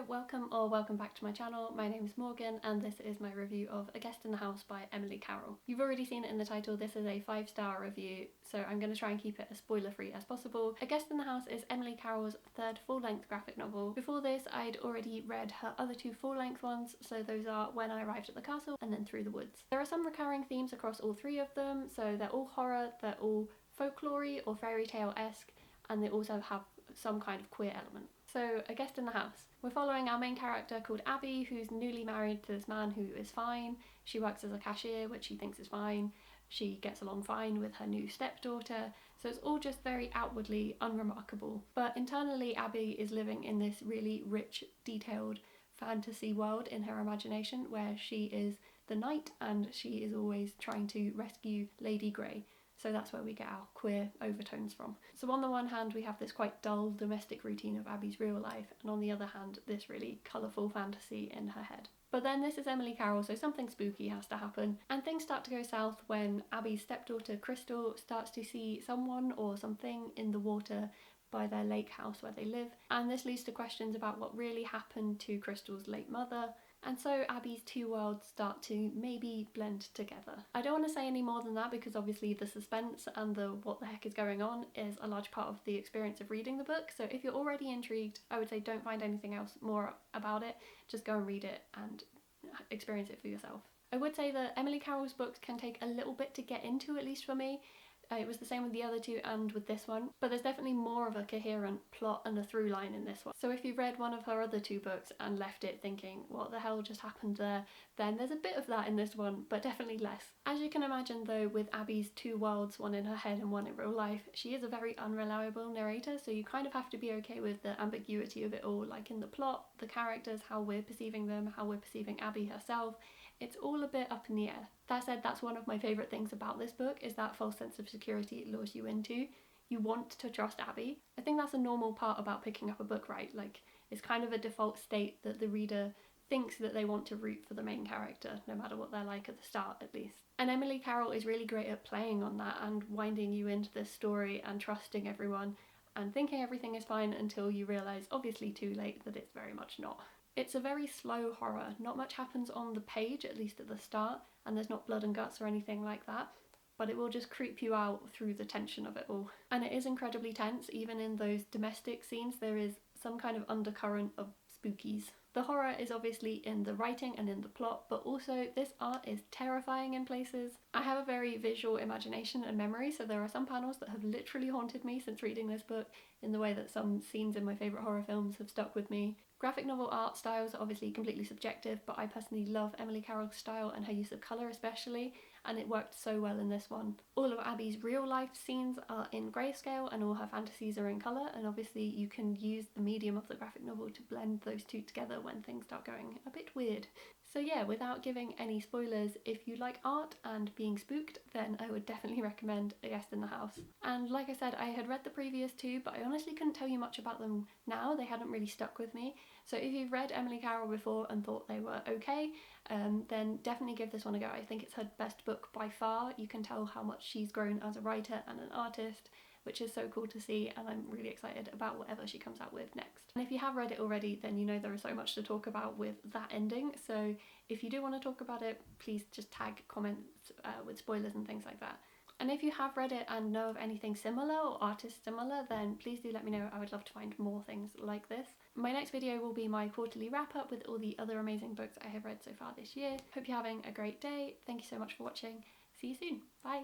welcome back to my channel. My name is Morgan and this is my review of A Guest in the House by Emily Carroll. You've already seen it in the title. This is a 5-star review, so I'm going to try and keep it as spoiler-free as possible. A Guest in the House is Emily Carroll's third full-length graphic novel. Before this, I'd already read her other two full-length ones, so those are When I Arrived at the Castle and then Through the Woods. There are some recurring themes across all three of them, so they're all horror, they're all folklore-y or fairy tale-esque, and they also have some kind of queer element. So, A Guest in the House. We're following our main character called Abby, who's newly married to this man who is fine. She works as a cashier, which she thinks is fine. She gets along fine with her new stepdaughter, so it's all just very outwardly unremarkable. But internally, Abby is living in this really rich, detailed fantasy world in her imagination where she is the knight and she is always trying to rescue Lady Grey. So that's where we get our queer overtones from. So on the one hand we have this quite dull domestic routine of Abby's real life, and on the other hand this really colourful fantasy in her head. But then this is Emily Carroll, so something spooky has to happen, and things start to go south when Abby's stepdaughter Crystal starts to see someone or something in the water by their lake house where they live, and this leads to questions about what really happened to Crystal's late mother. And so Abby's two worlds start to maybe blend together. I don't want to say any more than that because obviously the suspense and the what the heck is going on is a large part of the experience of reading the book, so if you're already intrigued, I would say don't find anything else more about it, just go and read it and experience it for yourself. I would say that Emily Carroll's books can take a little bit to get into, at least for me. It was the same with the other two and with this one, but there's definitely more of a coherent plot and a through line in this one. So if you've read one of her other two books and left it thinking, what the hell just happened there, then there's a bit of that in this one, but definitely less. As you can imagine though, with Abby's two worlds, one in her head and one in real life, she is a very unreliable narrator, so you kind of have to be okay with the ambiguity of it all, like in the plot, the characters, how we're perceiving them, how we're perceiving Abby herself. It's all a bit up in the air. That said, that's one of my favourite things about this book, is that false sense of security it lures you into. You want to trust Abby. I think that's a normal part about picking up a book, right? Like, it's kind of a default state that the reader thinks that they want to root for the main character, no matter what they're like at the start at least. And Emily Carroll is really great at playing on that and winding you into this story and trusting everyone and thinking everything is fine until you realise, obviously too late, that it's very much not. It's a very slow horror. Not much happens on the page, at least at the start, and there's not blood and guts or anything like that, but it will just creep you out through the tension of it all. And it is incredibly tense. Even in those domestic scenes there is some kind of undercurrent of spookies. The horror is obviously in the writing and in the plot, but also this art is terrifying in places. I have a very visual imagination and memory, so there are some panels that have literally haunted me since reading this book, in the way that some scenes in my favourite horror films have stuck with me. Graphic novel art styles are obviously completely subjective, but I personally love Emily Carroll's style and her use of colour especially, and it worked so well in this one. All of Abby's real life scenes are in grayscale and all her fantasies are in colour, and obviously you can use the medium of the graphic novel to blend those two together when things start going a bit weird. So yeah, without giving any spoilers, if you like art and being spooked, then I would definitely recommend A Guest in the House. And like I said, I had read the previous two, but I honestly couldn't tell you much about them now. They hadn't really stuck with me. So if you've read Emily Carroll before and thought they were okay, then definitely give this one a go. I think it's her best book by far. You can tell how much she's grown as a writer and an artist, which is so cool to see, and I'm really excited about whatever she comes out with next. And if you have read it already, then you know there is so much to talk about with that ending, so if you do want to talk about it, please just tag comments with spoilers and things like that. And if you have read it and know of anything similar or artists similar, then please do let me know. I would love to find more things like this. My next video will be my quarterly wrap up with all the other amazing books I have read so far this year. Hope you're having a great day. Thank you so much for watching. See you soon. Bye.